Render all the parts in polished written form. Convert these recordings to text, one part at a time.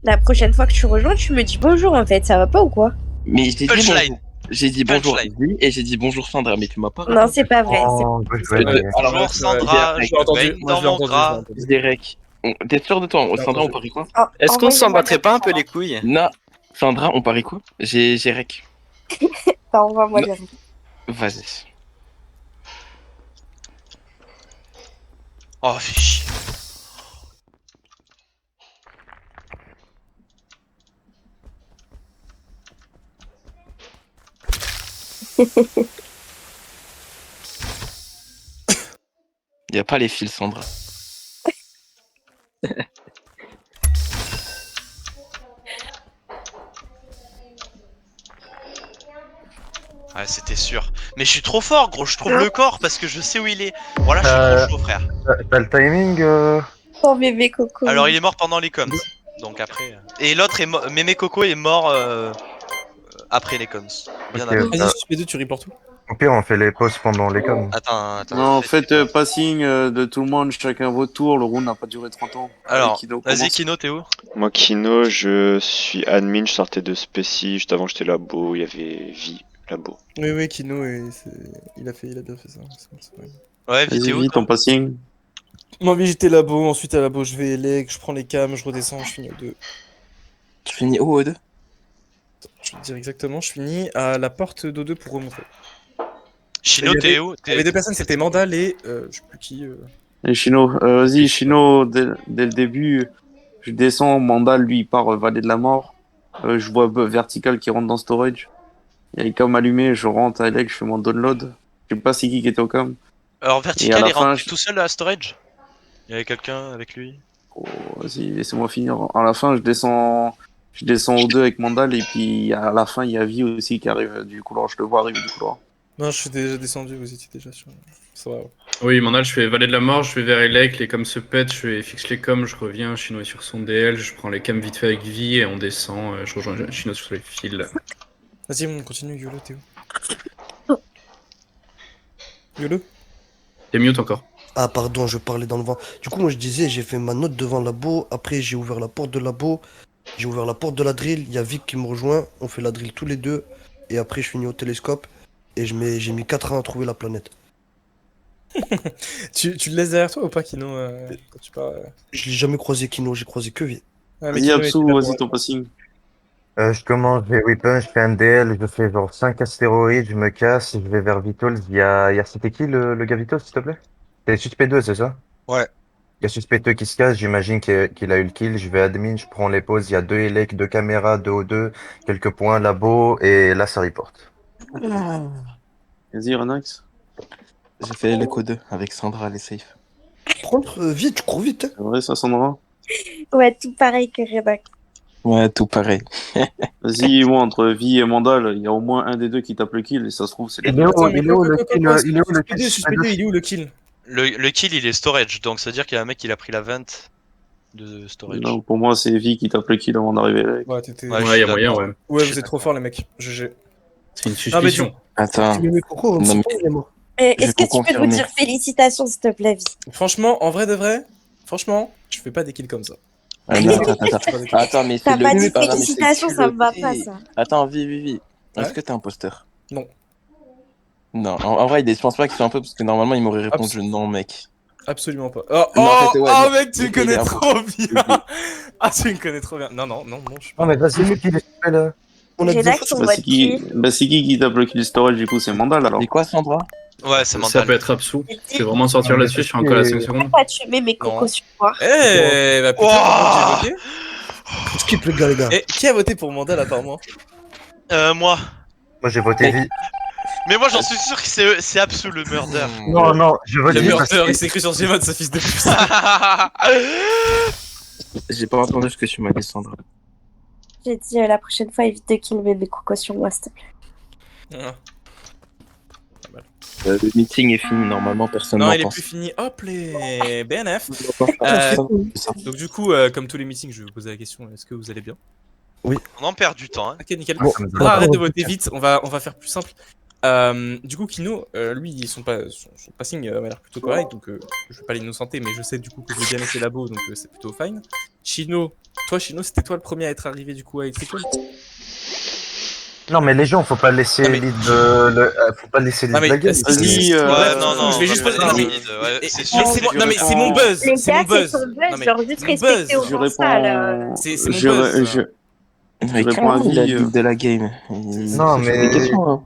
La prochaine fois que tu rejoins, tu me dis bonjour en fait, ça va pas ou quoi? Mais j'ai dit Punchline. bonjour. J'ai dit bonjour Punchline. Lee et j'ai dit bonjour Sandra, mais tu m'as pas Non, répondu. c'est pas vrai. Oh, c'est- je c'est vais pas aller. vrai. Alors, Bonjour Sandra, Derek, je l'ai entendu, baigne moi, dans je l'ai mon entendu, gras. je l'ai entendu. Derek, t'es sûr de toi? J'ai Sandra, on entendu. parie quoi? Est-ce qu'on s'en Envoyez-moi battrait le pas un peu lien. les couilles? Non, Sandra, on parie quoi? J'ai rec. Enfin, envoie-moi Non. le lien. Vas-y. Oh, fais chier. Y a pas les fils, Sandra. Ouais, c'était sûr. Mais je suis trop fort, gros. Je trouve le corps parce que je sais où il est. Voilà, je suis trop chaud, frère. T'as le timing Oh bébé coco. Alors, il est mort pendant les coms. Donc après. Et l'autre est mort. Mémé Coco est mort après les coms. Bien Ok. après. Vas-y, suspect 2, tu reportes tout. Au pire, on fait les pauses pendant les coms. Attends. Non, faites- faites passing de tout le monde, chacun votre tour. Le round n'a pas duré 30 ans. Alors, Allez, Kino, vas-y, commence. Kino, t'es où? Moi, Kino, je suis admin, je sortais de Spécie, juste avant j'étais labo, il y avait vie, labo. Oui, Kino, il a bien fait ça. C'est vrai. Ouais, vite, Vas-y, t'es où? vite, toi ton passing. Moi, oui, j'étais labo, ensuite à labo, je vais élec, je prends les cams, je redescends, je finis au 2. Tu finis où, Ode? Je vais te dire exactement, je finis à la porte d'O2 pour remonter. Chino, Il y t'es avait- où? Il y avait deux personnes, c'était Mandal et je sais plus qui. Et Chino, vas-y, Chino, dès le début, je descends. Mandal, lui, il part Vallée de la Mort. Je vois Vertical qui rentre dans Storage. Il y a les cams allumés, je rentre à Elec, je fais mon download. Je sais pas c'est qui était au cam. Alors, Et à Vertical la est fin, rentré je- tout seul à Storage? Il y avait quelqu'un avec lui? Oh, vas-y, laissez-moi finir. À la fin, je descends au 2 avec Mandal et puis à la fin, il y a Vi aussi qui arrive du couloir. Je le vois arriver du couloir. Non, je suis déjà descendu, vous étiez déjà sur. Ça va. Ouais. Oui, Mandal, je fais Vallée de la Mort, je vais vers Elec, les coms se pètent, je fixe les coms, je reviens, Chino est sur son DL, je prends les cams vite fait avec vie et on descend, je rejoins Chino sur les fils. Vas-y, on continue, YOLO, t'es où? YOLO? T'es mute encore. Ah pardon, je parlais dans le vent. Du coup, moi je disais, j'ai fait ma note devant labo, après j'ai ouvert la porte de labo, j'ai ouvert la porte de la drill, il y a Vic qui me rejoint, on fait la drill tous les deux, et après je finis au télescope, et j'ai mis 4 ans à trouver la planète. Tu le laisses derrière toi ou pas, Kino, quand tu pars Je l'ai jamais croisé Kino, j'ai croisé que Vic. Ah, mais Vas-y, Kino Absou, était là pour- vas-y, ton passing. Je commence, je vais Weapon, je fais un DL, je fais genre 5 astéroïdes, je me casse, je vais vers Vitals. C'était qui le gars Vitals, s'il te plaît? C'est Suspect 2, c'est ça? Ouais. Il y a Suspect 2 qui se casse, j'imagine qu'il a eu le kill. Je vais admin, je prends les pauses, il y a 2 Elec, 2 caméras, 2 O2, quelques points, labo, et là ça reporte. Vas-y, Renax. J'ai fait l'écho 2 avec Sandra, les safe. Par contre, vite, tu cours vite, hein. C'est vrai, ça, Sandra? Ouais, tout pareil que Redac. Ouais, tout pareil. Vas-y, moi, entre Vi et Mandal, il y a au moins un des deux qui tape le kill, et ça se trouve, c'est les Il est deux. où, il est où le kill? Il est où le Suspect 2, kill? Suspect 2, il est où le kill? Le kill, il est Storage. Donc, ça veut dire qu'il y a un mec qui a pris la vente de Storage. Non, pour moi, c'est Vi qui tape le kill avant d'arriver avec. Ouais, t'étais. Ouais, je Ouais, suis y a moyen, d'accord. ouais. Ouais, Je suis vous êtes trop forts, les mecs. GG. C'est une Ah, mais suspicion. Attends, Tu mets Coco, on Non, sait mais- pas, il est mort. Est-ce Je que peux tu peux nous confirmer. dire félicitations, s'il te plaît, Vi? Franchement, en vrai de vrai, franchement, je fais pas des kills comme ça. Ah, non, attends. Je fais pas des kills. Attends, mais T'as c'est pas le... dit Ah, non, mais c'est félicitations, ça me va culotté. pas, ça. Attends, Vi. Est-ce Ouais. que t'es imposteur? Non. Non, en vrai, je pense pas qu'il soit un peu, parce que normalement, il m'aurait répondu Absolument. non, mec. Absolument pas. Oh, Non, en oh, fait, ouais, oh, non. mec, tu me Il connais est un peu- trop bien. il est- Ah, tu me connais trop bien. Non, je suis pas. Non mais vas-y, le kill est là. On a J'ai deux là fois, sur Bah, votre c'est qui... pied. bah, c'est qui tape le kill storage, du coup, c'est Mandal, alors. C'est quoi, Sandra? Ouais, c'est Ça Mandal. peut être absous. Je vais vraiment sortir là-dessus, je suis encore à 5 secondes. Pourquoi tu mets mes cocos Non. sur moi? Eh, bah putain, Oh j'ai voté. skip les gars, les gars. Et qui a voté pour Mandal à part moi? Moi. Moi j'ai voté Vi. Mais moi, j'en suis sûr que c'est Absou le murder. Non, je vote Le Vi parce murder, que... il s'écrit sur Gmod, ce fils de pute. J'ai pas entendu ce que tu m'as dit, Sandra. J'ai dit la prochaine fois, évite de killer mes cocos sur moi, s'il te plaît. Ah. Le meeting est fini, normalement, personne Non, il est n'entend. plus fini. Hop les BNF. Euh, Donc du coup, comme tous les meetings, je vais vous poser la question, est-ce que vous allez bien? On en perd du temps, hein. Ok, nickel. Bon, Ah, arrête de voter vite, on va faire plus simple. Du coup, Kino, lui, son passing m'a l'air plutôt correct, donc je vais pas l'innocenter, mais je sais du coup que j'ai bien laissé labo, donc c'est plutôt fine. Chino, c'était toi le premier à être arrivé du coup à Electrical? Non, mais les gens, faut pas laisser Non, mais- lead faut pas laisser lead Ah, mais, la game. si, Vas-y, Ouais, non, je vais juste poser. pas Non, mais, lead, ouais, c'est mais sûr. c'est mon- que non, mais je c'est mon réponds- buzz. Les C'est gars, mon buzz. c'est ton buzz, Non, mais genre juste c'est mon buzz. respecter au Je moins ça, là. réponds. C'est mon je, buzz. je, Mais réponds clairement, à il a vie, le lead de la game. Non, C'est mais- des questions, hein.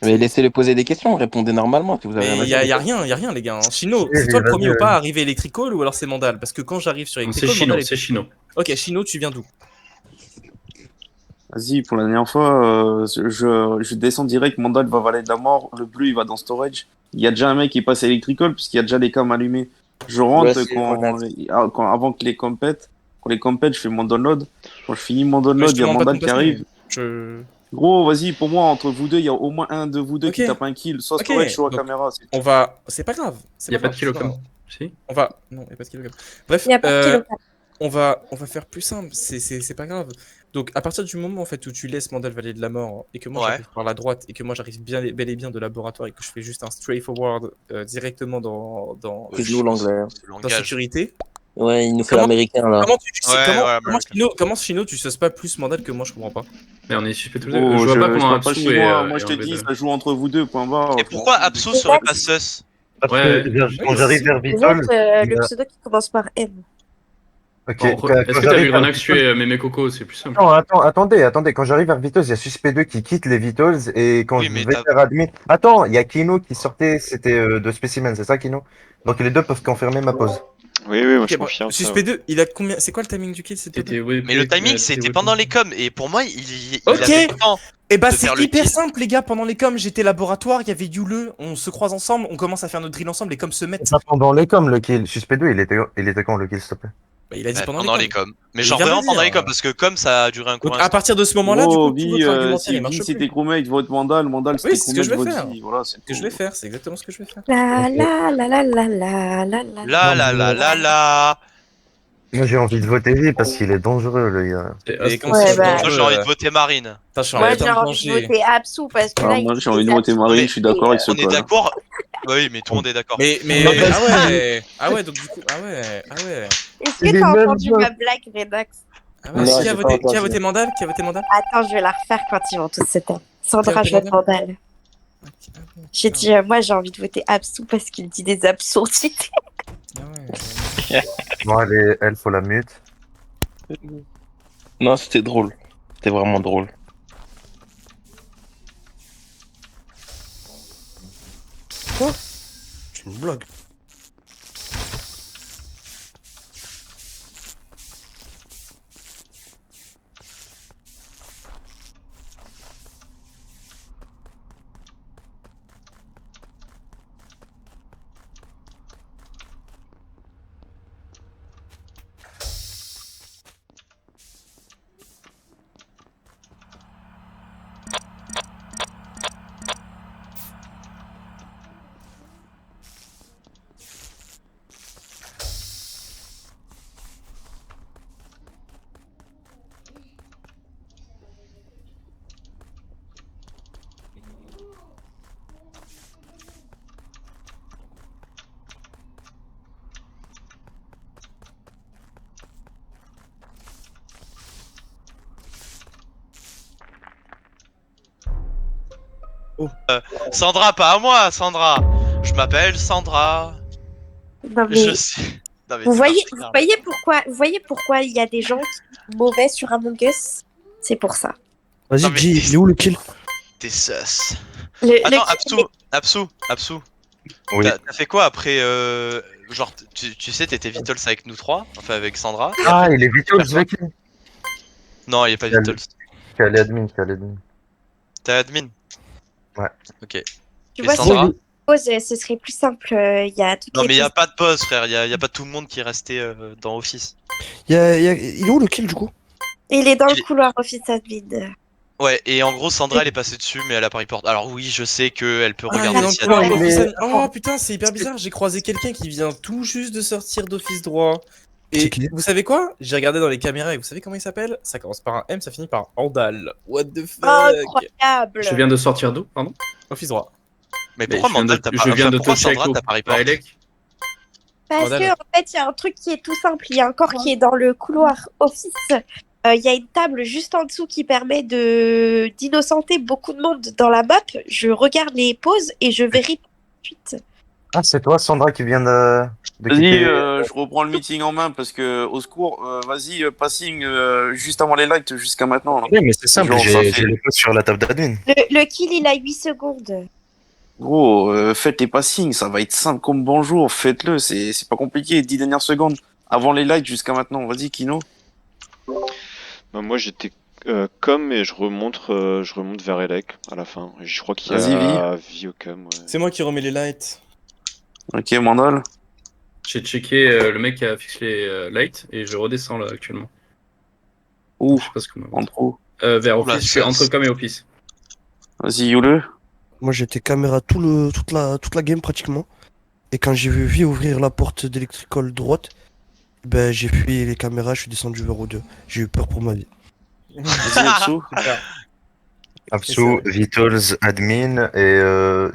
Mais laissez-le poser des questions, répondez normalement si vous avez Mais un y a rien, les gars. hein. Chino, Vas-y, c'est toi le vas-y, premier ou vas-y. pas à arriver Electrical ou alors c'est Mandal? Parce que quand j'arrive sur Non, c'est Electrical, Chino, Mandal est... c'est Chino. Ok, Chino, tu viens d'où? Vas-y, pour la dernière fois, je descends direct, Mandal va Vallée de la Mort, le bleu il va dans Storage. Il y a déjà un mec qui passe à Electrical puisqu'il y a déjà des cams allumés. Je rentre Ouais, c'est avant que les cams pètent. Quand les cams pètent, je fais mon download. Quand je finis mon Mais download, je il te y a demande pas Mandal ton qui passing, arrive. Je... Gros, vas-y, pour moi, entre vous deux, il y a au moins un de vous deux Ok. qui tape un kill, soit Ok, Storage, soit donc, caméra. c'est tout. On va... C'est pas grave. Y a pas de grave, kilo c'est comme. grave. Si. On va... Non, y a pas de kilo comme. Bref, Il n'y a pas de kilo. on va faire plus simple, c'est pas grave. Donc à partir du moment en fait où tu laisses Mandal Vallée de la Mort et que moi Ouais. j'arrive par la droite et que moi j'arrive bel et bien de laboratoire et que je fais juste un straightforward directement dans Chino l'anglais. C'est le dans langage. sécurité. Ouais, il nous fait Comment- l'américain là. Comment tu sais- Ouais, comment- ouais, comment American. comment Chino tu sais pas plus Mandal que moi, je comprends pas. Mais on est suspect tous les deux. Oh, Je vois pas je comment parle pas Absu chinois, et, moi je te et dis, Anveda. ça joue entre vous deux, point barre. Et pourquoi Abso serait pas sus? Parce Ouais, que quand j'arrive vers Vous Vitol, êtes il y le a- pseudo qui commence par M. ok, Bon, quand Est-ce que t'as j'arrive vu vers Renax Vitol- tuer Mémé Coco? C'est plus simple. Non, attendez. Quand j'arrive vers Vitals, il y a Suspect 2 qui quitte les Vitals et quand Oui, je mais vais t'as- faire admin. Attends, il y a Kino qui sortait, c'était de Specimen, c'est ça Kino? Donc les deux peuvent confirmer ma pause. Oui, moi Ok, je bon, confirme ça. Suspect 2, il a combien? C'est quoi le timing du kill c'était C'était Mais le timing, c'était pendant les coms. Et pour moi, il Ok. avait le temps. Eh bah de c'est faire le hyper kill. simple les gars, pendant les coms j'étais laboratoire, il y avait Yule, on se croise ensemble, on commence à faire notre drill ensemble, les coms se mettent. C'est pas pendant les coms le kill. Suspect 2, il était quand le kill, s'il te plaît? Bah, il a dit Bah, pendant, pendant les les coms. coms. Mais Il genre vient de vraiment le pendant dire. les coms, parce que comme ça a duré un court Donc à instant. partir de ce moment-là, du Oh, coup, tout Vi, votre argumentaire il si marche c'est plus. tes crewmates votent Mandal, Oui, c'est c'est tes ce que je crewmates vais votent faire. Vi, voilà, c'est Ce que je tout. vais faire, c'est exactement ce que je vais faire. La la la la la la la la. Là, là, là, là, là. Moi j'ai envie de voter lui parce qu'il est dangereux le gars. Et quand Ouais, c'est bah. Moi, j'ai envie de voter Marine. Putain, je suis en Moi, train j'ai de envie de manger. voter Absou parce que Ah, là, moi il j'ai envie de les voter Absou, Marine, mais je suis d'accord avec ce On est call. d'accord? Bah oui, mais tout le monde est d'accord. Mais Non, mais ah ouais, ah ouais, donc du coup, ah ouais. Est-ce Il que est t'as même entendu pas- ma blague, Redax? Ah ouais. Non, Qui a j'ai voté, pas entendu. Mandal? Qui a voté Mandal? Attends, je vais la refaire quand ils vont tous s'éteindre. Sandra, Qui je a vote voté Mandal. J'ai dit, moi, j'ai envie de voter Absou parce qu'il dit des absurdités. Ah ouais. Bon allez, elle faut la mute. Non, c'était drôle. C'était vraiment drôle. C'est une blague. Sandra, pas à moi, Sandra. Je m'appelle Sandra. Non, mais Je sais. Non, mais vous c'est voyez, particulier. vous voyez pourquoi il y a des gens qui sont mauvais sur Among Us? C'est pour ça. Vas-y, Non, mais- dis, il est où le kill? T'es sus. Le Attends, kill, Absou. Oui. T'as fait quoi après genre, tu sais, t'étais Vitals avec nous trois, enfin avec Sandra. Ah, il est Vitals, le kill. Non, il est pas Il y a Vitals. Qui allait admin. T'es admin. Ouais. Ok. Tu Et vois, Sandra? si on pose, ce serait plus simple. Il y a toutes Non, les mais y a pistes. pas de pause, frère. Y a pas tout le monde qui est resté dans Office. Il est où le kill du coup? Il est dans Il le est- couloir Office Admin. Ouais, et en gros, Sandra, elle est passée dessus, mais elle a pas report. Alors oui, je sais qu'elle peut Ah, il est regarder dans le si elle couloir a... d'Office. Oh putain, c'est hyper bizarre. J'ai croisé quelqu'un qui vient tout juste de sortir d'Office droit. Et C'est qui? vous savez quoi? J'ai regardé dans les caméras et vous savez comment il s'appelle? Ça commence par un M, ça finit par Andal. What the fuck? Incroyable. Je viens de sortir d'où, pardon? Office droit. Mais Mais pourquoi je viens Mandal de- t'as je pas... viens enfin, de pourquoi toucher avec Sandra au- t'as pas à report? Elec. Parce Andal. que, en fait, il y a un truc qui est tout simple. Il y a un corps qui est dans le couloir office. Il y a une table juste en dessous qui permet d'innocenter beaucoup de monde dans la map. Je regarde les pauses et je vérifie ensuite. Ah, c'est toi, Sandra, qui vient de Vas-y, quitter. je reprends le meeting en main parce que, au secours, vas-y, passing juste avant les lights jusqu'à maintenant. Là. Oui, mais c'est simple, Genre, ça j'ai fait- les pose sur la table d'admin. Le kill, il a 8 secondes. Gros, faites les passings, ça va être simple comme bonjour, faites-le, c'est pas compliqué, 10 dernières secondes avant les lights jusqu'à maintenant. Vas-y, Kino. Bah, moi j'étais com et je remonte vers Elec à la fin. Je crois qu'il y Vas-y, a vie au com. Ouais. C'est moi qui remets les lights. Ok, Mandal. J'ai checké le mec qui a fixé les lights et je redescends là actuellement. Ouh, Je sais pas ce qu'on en trop. vers Oula, Office, je suis ça- entre com et Office. Vas-y, Yule. Moi, j'étais caméra toute la game pratiquement. Et quand j'ai vu Vi ouvrir la porte d'électrical droite, ben j'ai fui les caméras, je suis descendu vers O2. J'ai eu peur pour ma vie. Vas-y, Epsou. Absu, Vitals, admin, et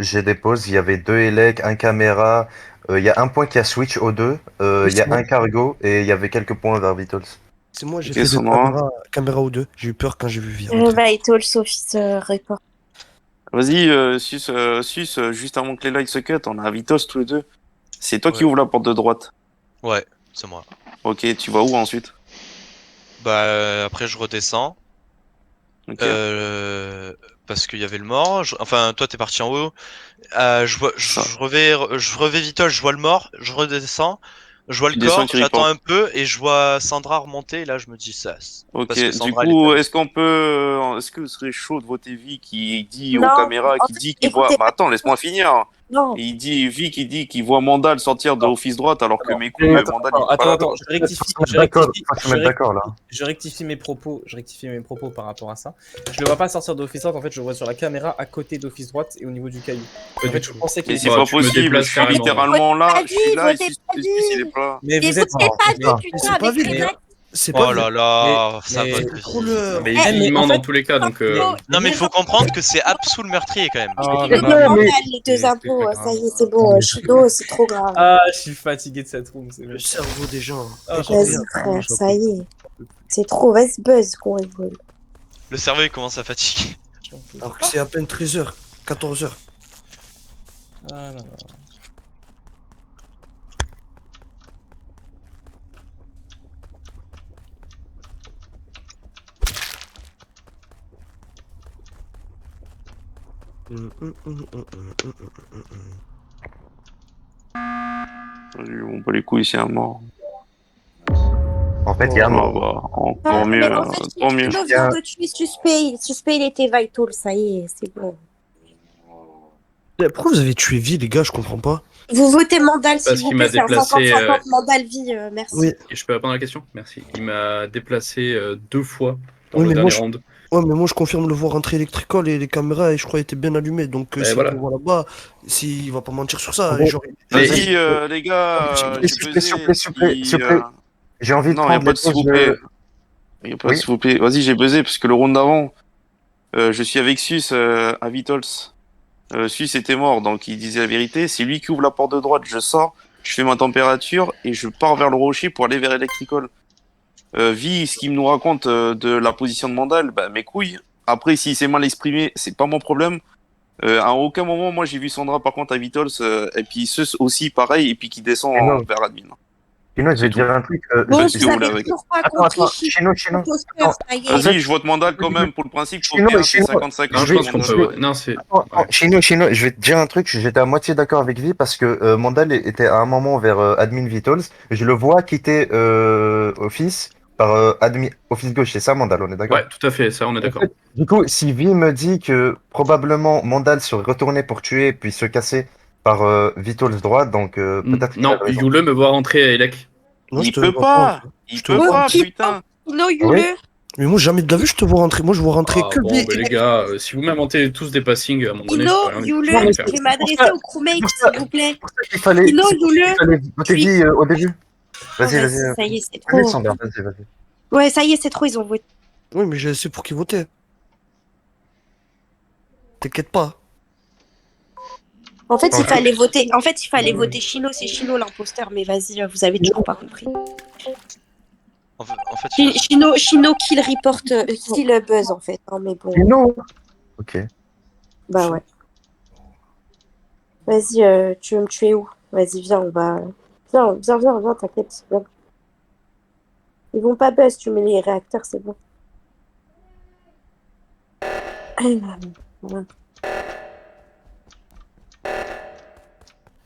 j'ai des pauses. Il y avait 2 élec, un caméra. Il y a un point qui a switch aux 2. Oui, Il y a c'est bon. un cargo, et il y avait quelques points vers Vitals. C'est moi, j'ai Ok, fait de Sandra. caméra O2. J'ai eu peur quand j'ai vu Vi rentrer. Vital Office report. Vas-y, Sus, juste avant que les lights se cut, on a Vitos tous les deux. C'est toi qui Ouais. ouvre la porte de droite. Ouais, c'est moi. Ok, tu vas où ensuite? Bah après je redescends. Ok. Parce qu'il y avait le mort. Enfin, toi t'es parti en haut. Je vois, Ça. je revais Vitol, je vois le mort, je redescends, je vois le Tu descends corps, et tu j'attends reportes. un peu et je vois Sandra remonter. Et là, je me dis ça. Ok, Parce que du Sandra, elle coup, était- est-ce qu'on peut, est-ce que vous serez chaud de voter Vi qui dit aux Non, caméras, en qui fait, dit qu'il voit, écoutez- bah attends, laisse-moi finir. Non. Il dit, Vi qui dit qu'il voit Mandal sortir de Office droite alors que mes couilles, Attends, Mandal, il est pas là. attends, je rectifie, Faut se mettre d'accord, là. je rectifie mes propos par rapport à ça. Je le vois pas sortir d'Office droite, en fait, je le vois sur la caméra à côté d'Office droite et au niveau du caillou. En fait, je pensais qu'il Mais était... c'est Bah, pas tu me possible, déplaces je suis carrément. littéralement là, Votez je suis pas là, Vi, et votez pas Sus, il est pas là. Mais Mais vous êtes... votez pas mais- Vi, putain, c'est pas avec Vi, les Renac. gars. C'est pas Oh là là, ça mais- vote c'est Vi. trop le. Mais Eh, il mais ment en fait- dans tous les cas, donc. Non mais il faut comprendre que c'est Absou le meurtrier quand même. Oh Le là là. Mandal, mais- les deux c'est impôts, pas ça grave. y est, c'est bon. Chido, c'est trop grave. Ah, je suis fatigué de cette room, c'est Le vrai. cerveau des gens. Ah, Vas-y, frère, ça y est. C'est trop, vas-y, buzz qu'on rigole. Le cerveau il commence à fatiguer. Alors que c'est à peine 13h, 14h. Ah là là. On bat les couilles, c'est un mort. En fait, il y a un Ah, mort. bah, Ah, encore mieux, mais là, en fait, tant mieux. Chido vient de tuer suspect. Suspect, il était vital, ça y est, c'est bon. Pourquoi vous avez tué Vi, les gars? Je comprends pas. Vous votez Mandal, s'il Parce vous qu'il plaît, m'a c'est un déplacé, 50-50 Mandal vie, merci. Oui. Et je peux répondre à la question? Merci. Il m'a déplacé 2 fois dans Oui, le mais dernier moi, round. Ouais, mais moi je confirme le voir rentrer électrical et les caméras, et je crois, étaient bien allumées. Donc, Ben si voilà. on le voit là-bas, s'il va pas mentir sur ça. Bon. Genre, Vas-y, les gars, S'il vous plaît, s'il vous plaît, s'il vous plaît. J'ai envie de Non, y a prendre pas les de s'il vous pauses plaît. de... Y a pas de Oui. s'il vous plaît. Vas-y, j'ai buzzé parce que le round d'avant, je suis avec Sus à Vitals. Sus était mort, donc il disait la vérité. C'est lui qui ouvre la porte de droite, je sors, je fais ma température et je pars vers le rocher pour aller vers Electrical. Vi, ce qu'il nous raconte de la position de Mandal, bah mes couilles. Après, s'il s'est mal exprimé, c'est pas mon problème. À aucun moment, moi, j'ai vu Sandra, par contre, à Vitals, et puis Sus aussi, pareil, et puis qui descend Et non. vers admin. Sinon, je vais C'est te dire tout. un truc. Bon, Parce que vous vous avez l'avez- toujours pas Attends, compris, Chino, imposteur, ça y est. Vas-y, je vote Mandal quand même, pour le principe, faut Chino, bien, c'est Chino. 55 Non, je pense qu'on peut. Non, c'est. Ouais. Chino, je vais te dire un truc, j'étais à moitié d'accord avec Vi parce que Mandal était à un moment vers Admin Vitals. Je le vois quitter Office par admin, Office gauche, c'est ça Mandal, on est d'accord? Ouais, tout à fait, ça, on est d'accord. Du coup, si Vi me dit que probablement Mandal serait retourné pour tuer puis se casser par Vitals droite, donc peut-être qu'il a Non, raison. Yule me voit rentrer à Elec. moi, je Il te peut vois pas! Il Je te peut vois. pas, Qui- putain! Sinon, Oui. Yule. Mais moi, jamais de la vue, je te vois rentrer. Moi, je vois rentrer Ah, que bon, Vi. bah, les gars, si vous m'inventez tous des passings, à un moment donné, je Ino, peux rien Yule, rien mais je faire. vais m'adresser au crewmate, c'est pour ça- s'il vous plaît. Il fallait, Sinon, c'est pour ça Yule, qu'il fallait voter puis- Vi au début. Vas-y, Ouais, vas-y. ça y est, c'est Allez, trop. Sander, vas-y, vas-y. Ouais, ça y est, c'est trop, ils ont voté. Oui, mais je sais pour qui voter. T'inquiète pas. En fait, En il fait- fallait voter. En fait, il fallait voter Chino, c'est Chino l'imposteur. Mais vas-y, vous avez toujours pas compris. En fait, Chino kill report, kill buzz en fait. Hein, mais bon, Non. Ok. bah ouais. Vas-y, tu veux me tuer où? Vas-y, viens, on va. Viens, t'inquiète. Viens. Ils vont pas buzz, tu mets les réacteurs, c'est bon. Ouais.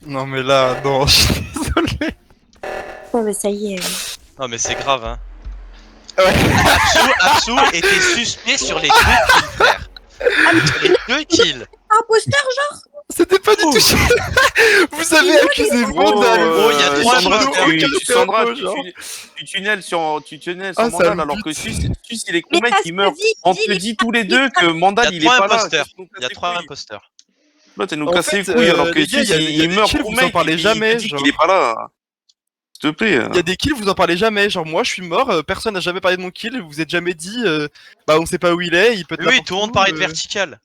Non mais là, non, je suis désolé. Non, mais ça y est. non mais c'est grave hein. Ouais. Absou était suspect sur les 2 kills frère. Sur les 2 kills. Imposteur, C'était pas du tout. Vous avez accusé Vandal. Oh, il y a des Sandra, imposteurs. tu tunnels sur Ah, ça Mandal me alors que Sus il est Mais con mec parce qui que meurt. Vic, On Vic, te il dit est tous les pas- deux que Mandal il Il est y a pas 3 là. imposteurs. Qu'est-ce que nous Il y a casse 3 les couilles imposteurs. Là t'es nous En casser les fait, couilles alors les que gars, Sus y a il des meurt kills, pro vous en mec parlez et jamais, il te dit genre. qu'il est pas là. S'il te plaît. Il y a des kills, vous en parlez jamais. Genre, moi, je suis mort, personne n'a jamais parlé de mon kill, vous êtes jamais dit, bah, on sait pas où il est, il peut être Oui, n'importe tout le monde où, parlait de vertical.